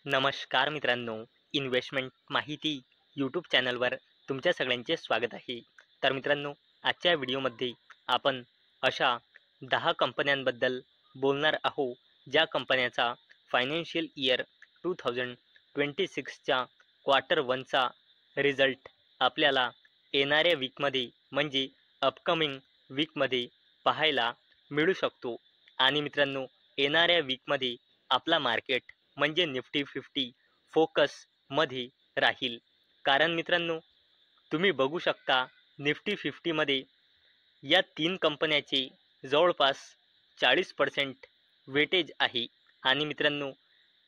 नमस्कार मित्रांनो, इन्व्हेस्टमेंट माहिती यूट्यूब चॅनलवर तुमच्या सगळ्यांचे स्वागत आहे. तर मित्रांनो, आजच्या व्हिडिओमध्ये आपण अशा 10 कंपन्यांबद्दल बोलणार आहोत, ज्या कंपन्याचा फायनान्शियल इयर 2026च्या क्वार्टर 1चा रिझल्ट आपल्याला येणाऱ्या वीकमध्ये म्हणजे अपकमिंग वीकमध्ये पाहायला मिळू शकतो. आणि मित्रांनो, येणाऱ्या वीकमध्ये आपला मार्केट म्हणजे निफ्टी 50 फोकसमध्ये राहील. कारण मित्रांनो, तुम्ही बघू शकता निफ्टी 50मध्ये या 3 कंपन्याचे जवळपास 40% वेटेज आहे. आणि मित्रांनो,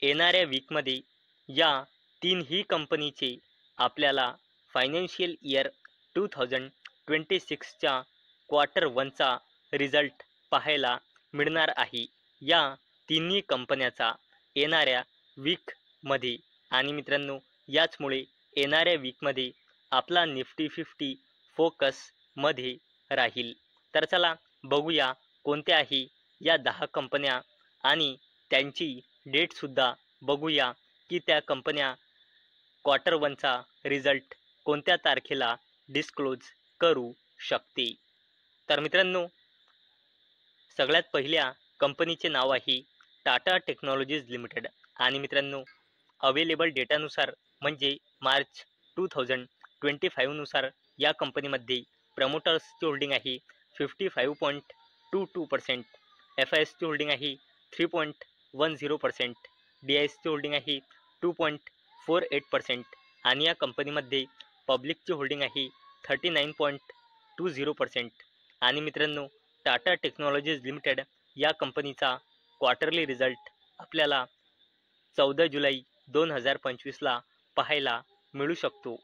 येणाऱ्या वीकमध्ये या 3ही कंपनीचे आपल्याला फायनान्शियल इयर 2026च्या क्वार्टर 1चा रिझल्ट पाहायला मिळणार आहे. या तिन्ही कंपन्याचा येणाऱ्या वीकमध्ये. आणि मित्रांनो, याचमुळे येणाऱ्या वीकमध्ये आपला निफ्टी 50 फोकसमध्ये राहील. तर चला बघूया कोणत्या आहे या 10 कंपन्या आणि त्यांची डेटसुद्धा बघूया की त्या कंपन्या क्वार्टर 1चा रिझल्ट कोणत्या तारखेला डिस्क्लोज करू शकते. तर मित्रांनो, सगळ्यात पहिल्या कंपनीचे नाव आहे टाटा टेक्नॉलॉजीज लिमिटेड. आणि मित्रांनो, अवेलेबल डेटानुसार म्हणजे मार्च 2025 नुसार या कंपनीमध्ये प्रमोटर्सची होल्डिंग आहे 55.22%, एफ आय एसची होल्डिंग आहे 3.10%, डी आय एसची होल्डिंग आहे 2.48% आणि या कंपनीमध्ये पब्लिकची होल्डिंग आहे 39.20%. आणि मित्रांनो, टाटा टेक्नॉलॉजीज लिमिटेड या कंपनीचा क्वार्टरली रिझल्ट आपल्याला 14 जुलै 2025ला पाहायला मिळू शकतो.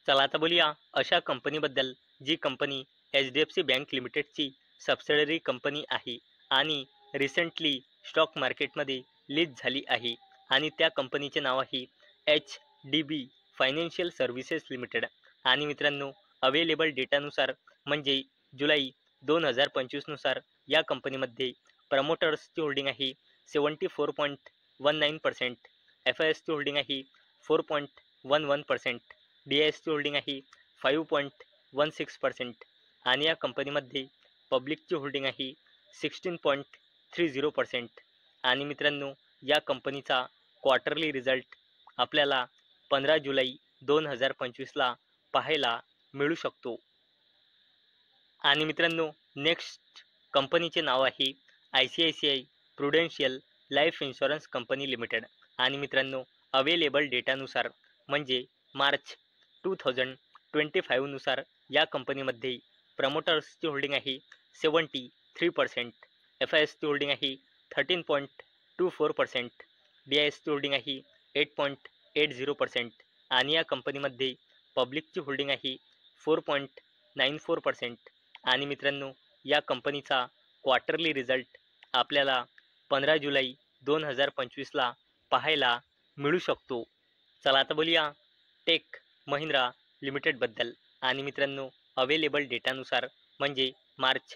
चला आता बोलूया अशा कंपनीबद्दल जी कंपनी HDFC बँक लिमिटेडची सबसिडरी कंपनी आहे आणि रिसेंटली स्टॉक मार्केटमध्ये लिस्ट झाली आहे. आणि त्या कंपनीचे नाव आहे HDB फायनान्शियल सर्व्हिसेस लिमिटेड. आणि मित्रांनो, अवेलेबल डेटानुसार म्हणजे जुलै 2025 नुसार या कंपनीमध्ये प्रमोटर्सची होल्डिंग आहे 74.19%, एफ आय एसची होल्डिंग आहे 4.11%, डी आय एसची होल्डिंग आहे 5.16% आणि या कंपनीमध्ये पब्लिकची होल्डिंग आहे 16.30%. आणि मित्रांनो, या कंपनीचा क्वार्टरली रिझल्ट आपल्याला 15 जुलै 2025ला पाहायला मिळू शकतो. आणि मित्रांनो, नेक्स्ट कंपनीचे नाव आहे ICICI Prudential life insurance company limited. आणि मित्रांनो, अवेलेबल डेटानुसार म्हणजे मार्च 2025 नुसार या कंपनीमध्ये प्रमोटर्सची होल्डिंग आहे 73%, एफ आय एसची होल्डिंग आहे 13.24%, डी आय एसची होल्डिंग आहे 8.80% आणि या कंपनीमध्ये पब्लिकची होल्डिंग आहे 4.94%. आणि मित्रांनो, या कंपनीचा क्वार्टरली रिझल्ट आपल्याला 15 जुलै 2025ला पाहायला मिळू शकतो. चला आता बोलूया टेक महिंद्रा लिमिटेडबद्दल. आणि मित्रांनो, अवेलेबल डेटानुसार म्हणजे मार्च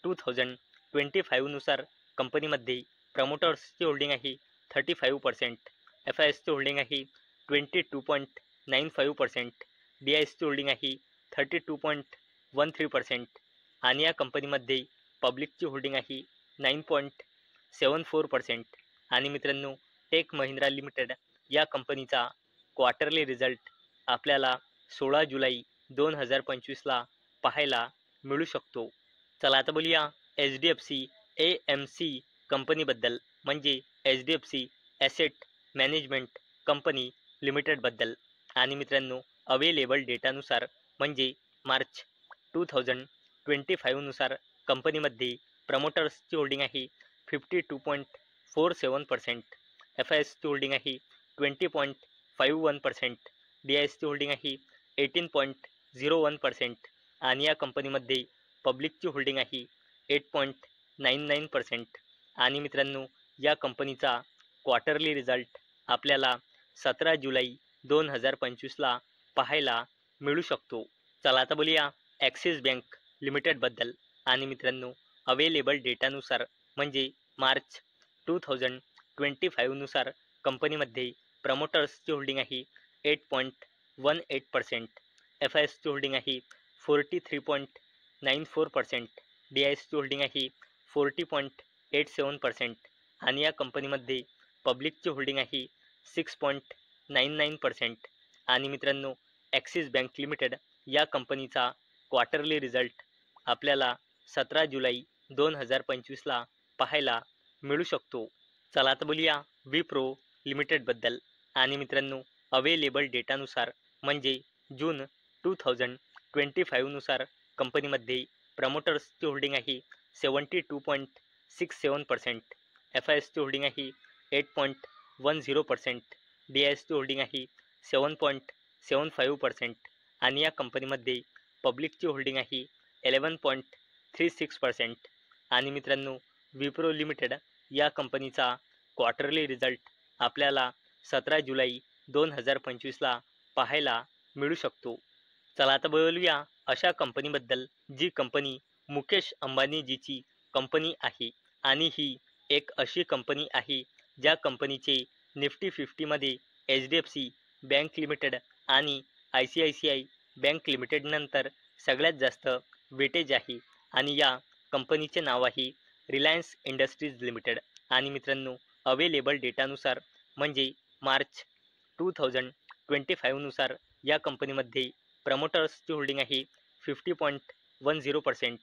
2025 नुसार कंपनीमध्ये प्रमोटर्सची होल्डिंग आहे 35%, एफ आय एसची होल्डिंग आहे 22.95%, डी आय एसची होल्डिंग आहे 32.13% आणि या कंपनीमध्ये पब्लिकची होल्डिंग आहे 9.74%. आणि मित्रांनो, टेक महिंद्रा लिमिटेड या कंपनीचा क्वार्टरली रिझल्ट आपल्याला 16 जुलै 2025ला पाहायला मिळू शकतो. चला आता बोलूया HDFC AMC कंपनीबद्दल म्हणजे HDFC ॲसेट मॅनेजमेंट कंपनी लिमिटेडबद्दल. आणि मित्रांनो, अवेलेबल डेटानुसार म्हणजे मार्च 2025 नुसार कंपनीमध्ये प्रमोटर्सची होल्डिंग आहे 52.47%, एफ आय एसची होल्डिंग आहे 20.51%, डी आय एसची होल्डिंग आहे 18.01% आणि या कंपनीमध्ये पब्लिकची होल्डिंग आहे 8.99%. आणि मित्रांनो, या कंपनीचा क्वार्टरली रिझल्ट आपल्याला 17 जुलै 2025ला पाहायला मिळू शकतो. चला आता बोलूया ॲक्सिस बँक लिमिटेडबद्दल. आणि मित्रांनो, अवेलेबल डेटानुसार म्हणजे मार्च 2025 नुसार कंपनीमध्ये प्रमोटर्सची होल्डिंग आहे 8.18%, एफ आय एसची होल्डिंग आहे 43.94%, डी आय एसची होल्डिंग आहे 40.87% आणि या कंपनीमध्ये पब्लिकची होल्डिंग आहे 6.99%. आणि मित्रांनो, ॲक्सिस बँक लिमिटेड या कंपनीचा क्वार्टरली रिझल्ट आपल्याला 17 जुलै 2025ला पाहायला मिळू शकतो. चला आता बोलूया विप्रो लिमिटेडबद्दल. आणि मित्रांनो, अवेलेबल डेटानुसार म्हणजे जून 2025 नुसार कंपनीमध्ये प्रमोटर्सची होल्डिंग आहे 72.67%, एफ आय एसची होल्डिंग आहे 8.10%, डी आय एसची होल्डिंग आहे 7.75% आणि या कंपनीमध्ये पब्लिकची होल्डिंग आहे 11.36%. आणि मित्रांनो, विप्रो लिमिटेड या कंपनीचा क्वार्टरली रिझल्ट आपल्याला 17 जुलै 2025ला पाहायला मिळू शकतो. चला आता बोलूया अशा कंपनीबद्दल जी कंपनी मुकेश अंबानीजीची कंपनी आहे आणि ही एक अशी कंपनी आहे ज्या कंपनीचे निफ्टी 50मध्ये HDFC बँक लिमिटेड आणि ICICI बँक लिमिटेड नंतर सगळ्यात जास्त वेटेज आहे आणि या कंपनीचे नाव आहे रिलायन्स इंडस्ट्रीज लिमिटेड. आणि मित्रांनो, अवेलेबल डेटानुसार म्हणजे मार्च 2025 नुसार या कंपनीमध्ये प्रमोटर्सची होल्डिंग आहे 50.10%,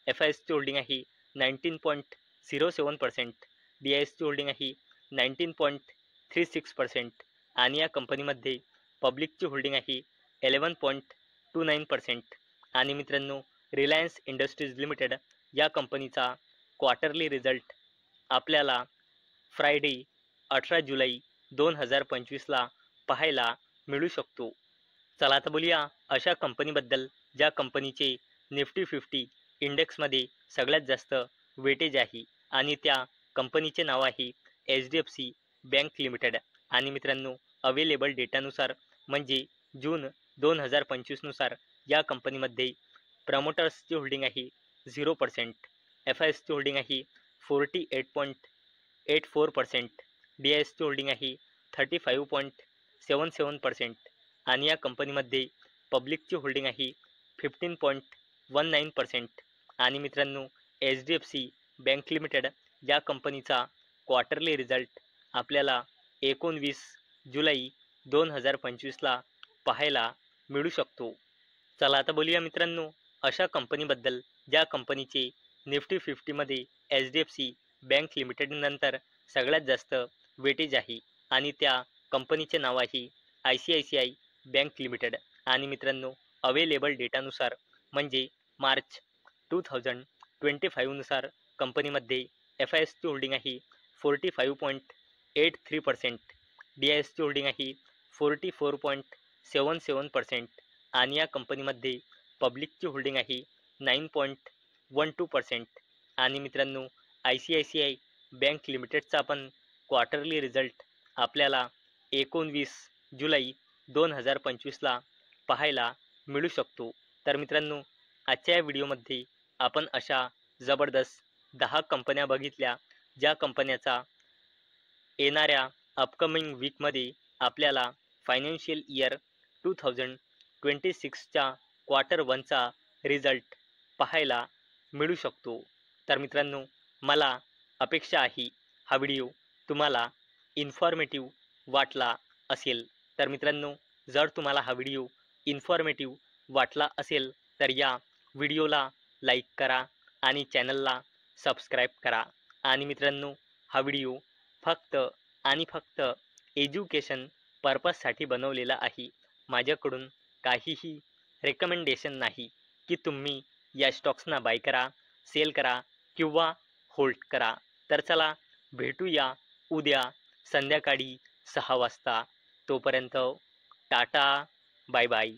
एफ आय एसची होल्डिंग आहे 19.07%, डी आय एसची होल्डिंग आहे 19.36% आणि या कंपनीमध्ये पब्लिकची होल्डिंग आहे 11.29%. आणि मित्रांनो, रिलायन्स इंडस्ट्रीज लिमिटेड या कंपनीचा क्वार्टरली रिझल्ट आपल्याला फ्रायडे 18 जुलै 2025ला पाहायला मिळू शकतो. चला आता बोलूया अशा कंपनीबद्दल ज्या कंपनीचे निफ्टी 50 इंडेक्समध्ये सगळ्यात जास्त वेटेज आहे आणि त्या कंपनीचे नाव आहे HDFC बँक लिमिटेड. आणि मित्रांनो, अवेलेबल डेटानुसार म्हणजे जून 2025 नुसार या कंपनीमध्ये प्रमोटर्सची होल्डिंग आहे 0%, एफ आय एसची होल्डिंग आहे 48.84%, डी आय एसची होल्डिंग आहे 35.77% आणि या कंपनीमध्ये पब्लिकची होल्डिंग आहे 15.19%. आणि मित्रांनो, HDFC बँक लिमिटेड या कंपनीचा क्वार्टरली रिझल्ट आपल्याला 19 जुलै 2025ला पाहायला मिळू शकतो. चला आता बोलूया मित्रांनो अशा कंपनीबद्दल ज्या कंपनीचे निफ्टी 50मध्ये HDFC बँक लिमिटेड नंतर सगळ्यात जास्त वेटेज आहे आणि त्या कंपनीचे नाव आहे ICICI बँक लिमिटेड. आणि मित्रांनो, अवेलेबल डेटानुसार म्हणजे मार्च 2025 नुसार कंपनीमध्ये एफ आय एसची होल्डिंग आहे 45.83%, डी आय एसची होल्डिंग आहे 44.77% आणि या कंपनीमध्ये पब्लिकची होल्डिंग आहे 9.12%. आणि मित्रांनो, ICICI बँक लिमिटेडचा पण क्वार्टरली रिझल्ट आपल्याला 19 जुलै 2025ला पाहायला मिळू शकतो. तर मित्रांनो, आजच्या या व्हिडिओमध्ये आपण अशा जबरदस्त 10 कंपन्या बघितल्या ज्या कंपन्याचा येणाऱ्या अपकमिंग वीकमध्ये आपल्याला फायनान्शियल इयर 2026च्या क्वार्टर 1चा रिझल्ट पाहायला मिळू शकतो. तर मित्रांनो, मला अपेक्षा आहे हा व्हिडिओ तुम्हाला इन्फॉर्मेटिव्ह वाटला असेल. तर मित्रांनो, जर तुम्हाला हा व्हिडिओ इन्फॉर्मेटिव्ह वाटला असेल तर या व्हिडिओला लाईक करा आणि चॅनलला सबस्क्राईब करा. आणि मित्रांनो, हा व्हिडिओ फक्त आणि फक्त एज्युकेशन पर्पजसाठी बनवलेला आहे. माझ्याकडून काहीही रेकमेंडेशन नाही की तुम्ही या स्टॉक्सना बाय करा, सेल करा किंवा होल्ड करा. तर चला भेटूया उद्या संध्याकाळी 6 वाजता. तोपर्यंत टाटा, बाय बाय.